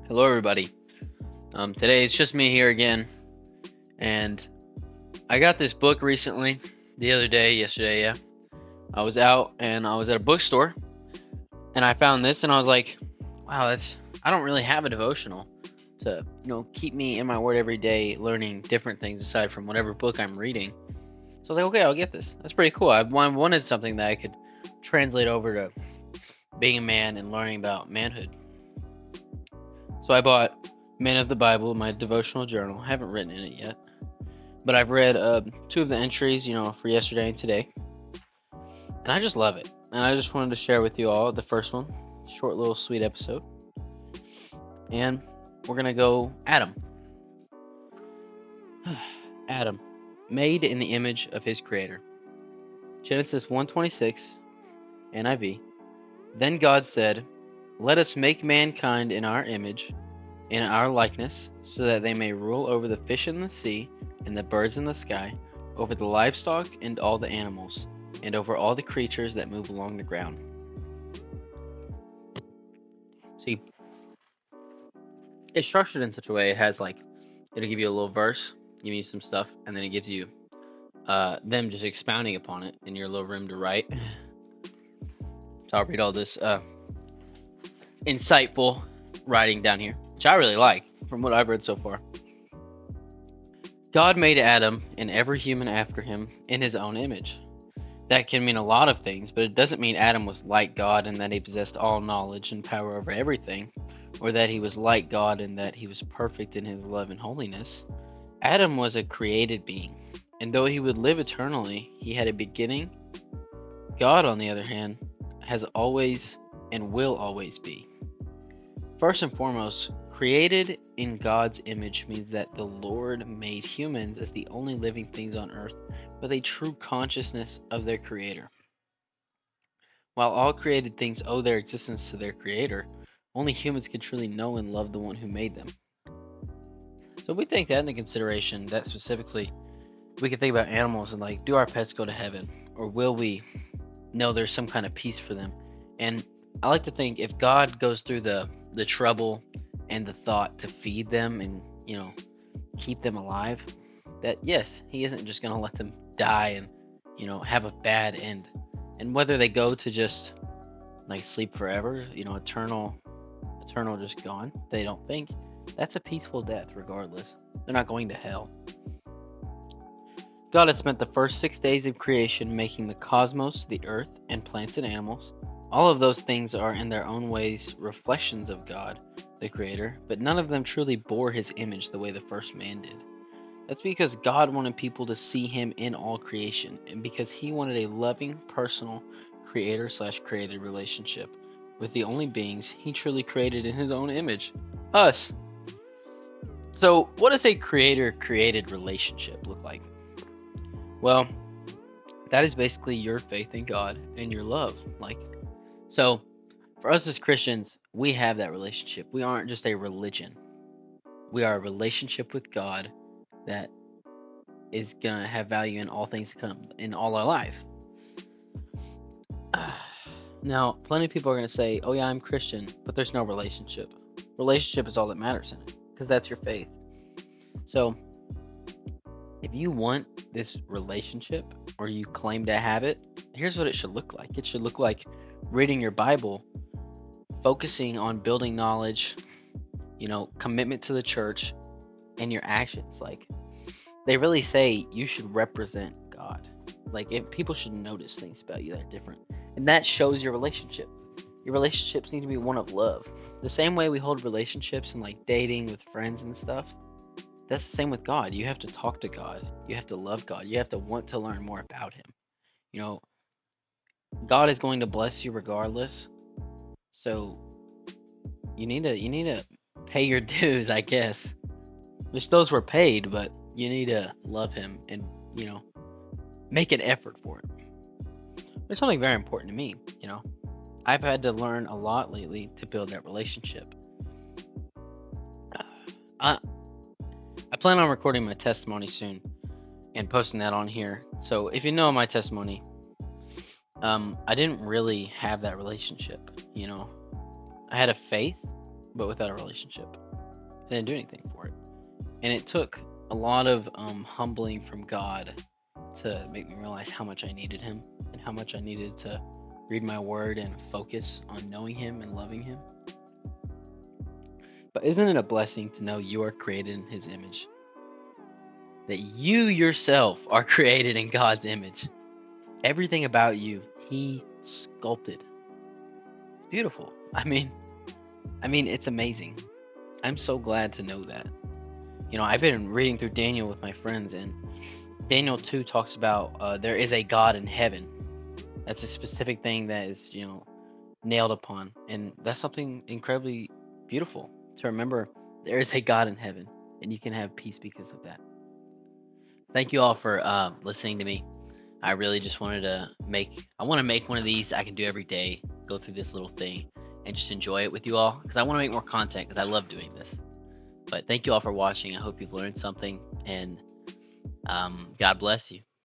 Hello, everybody. Today it's just me here again, and I got this book recently. Yesterday, yeah. I was out and I was at a bookstore, and I found this, and I was like, "Wow, I don't really have a devotional to keep me in my word every day, learning different things aside from whatever book I'm reading." So I was like, "Okay, I'll get this. That's pretty cool. I wanted something that I could translate over to being a man and learning about manhood." So I bought Men of the Bible, my devotional journal. I haven't written in it yet, but I've read two of the entries, for yesterday and today, and I just love it. And I just wanted to share with you all the first one, short little sweet episode, and we're gonna go Adam. Adam, made in the image of his creator. Genesis 1:26, NIV. Then God said, "Let us make mankind in our image, in our likeness, so that they may rule over the fish in the sea and the birds in the sky, over the livestock and all the animals, and over all the creatures that move along the ground." See, it's structured in such a way it has it'll give you a little verse, give you some stuff, and then it gives you them just expounding upon it in your little room to write. So I'll read all this insightful writing down here, which I really like from what I've read so far. God made Adam and every human after him in his own image. That can mean a lot of things, but it doesn't mean Adam was like God and that he possessed all knowledge and power over everything, or that he was like God and that he was perfect in his love and holiness. Adam was a created being, and though he would live eternally, he had a beginning. God, on the other hand, has always and will always be. First and foremost, created in God's image means that the Lord made humans as the only living things on earth with a true consciousness of their creator. While all created things owe their existence to their creator, only humans can truly know and love the one who made them. So if we take that into consideration, that specifically, we can think about animals and do our pets go to heaven? Or will we know there's some kind of peace for them? And I like to think if God goes through the trouble and the thought to feed them and, keep them alive, that yes, he isn't just going to let them die and, have a bad end. And whether they go to just sleep forever, eternal just gone, they don't think that's a peaceful death regardless. They're not going to hell. God has spent the first 6 days of creation making the cosmos, the earth, and plants and animals. All of those things are in their own ways reflections of God, the Creator, but none of them truly bore his image the way the first man did. That's because God wanted people to see him in all creation, and because he wanted a loving, personal, creator/created relationship with the only beings he truly created in his own image, us. So, what does a creator-created relationship look like? Well, that is basically your faith in God and your love. So, for us as Christians, we have that relationship. We aren't just a religion. We are a relationship with God that is going to have value in all things to come, in all our life. Now, plenty of people are going to say, "Oh yeah, I'm Christian," but there's no relationship. Relationship is all that matters in it, because that's your faith. So, if you want this relationship, or you claim to have it, here's what it should look like. It should look like reading your Bible, focusing on building knowledge, commitment to the church, and your actions. They really say you should represent God. If people should notice things about you that are different. And that shows your relationship. Your relationships need to be one of love. The same way we hold relationships and dating with friends and stuff, that's the same with God. You have to talk to God. You have to love God. You have to want to learn more about him. God is going to bless you regardless. So you need to pay your dues, I guess. Which those were paid, but you need to love him and, make an effort for it. It's something very important to me, I've had to learn a lot lately to build that relationship. I plan on recording my testimony soon and posting that on here. So if you know my testimony, I didn't really have that relationship, I had a faith, but without a relationship. I didn't do anything for it. And it took a lot of humbling from God to make me realize how much I needed Him and how much I needed to read my word and focus on knowing Him and loving Him. But isn't it a blessing to know you are created in His image? That you yourself are created in God's image. Everything about you, He sculpted. It's beautiful. I mean, it's amazing. I'm so glad to know that. I've been reading through Daniel with my friends, and Daniel 2 talks about there is a God in heaven. That's a specific thing that is, nailed upon. And that's something incredibly beautiful to remember. There is a God in heaven, and you can have peace because of that. Thank you all for listening to me. I really just wanted to make one of these I can do every day, go through this little thing, and just enjoy it with you all, because I want to make more content, because I love doing this. But thank you all for watching. I hope you've learned something, and God bless you.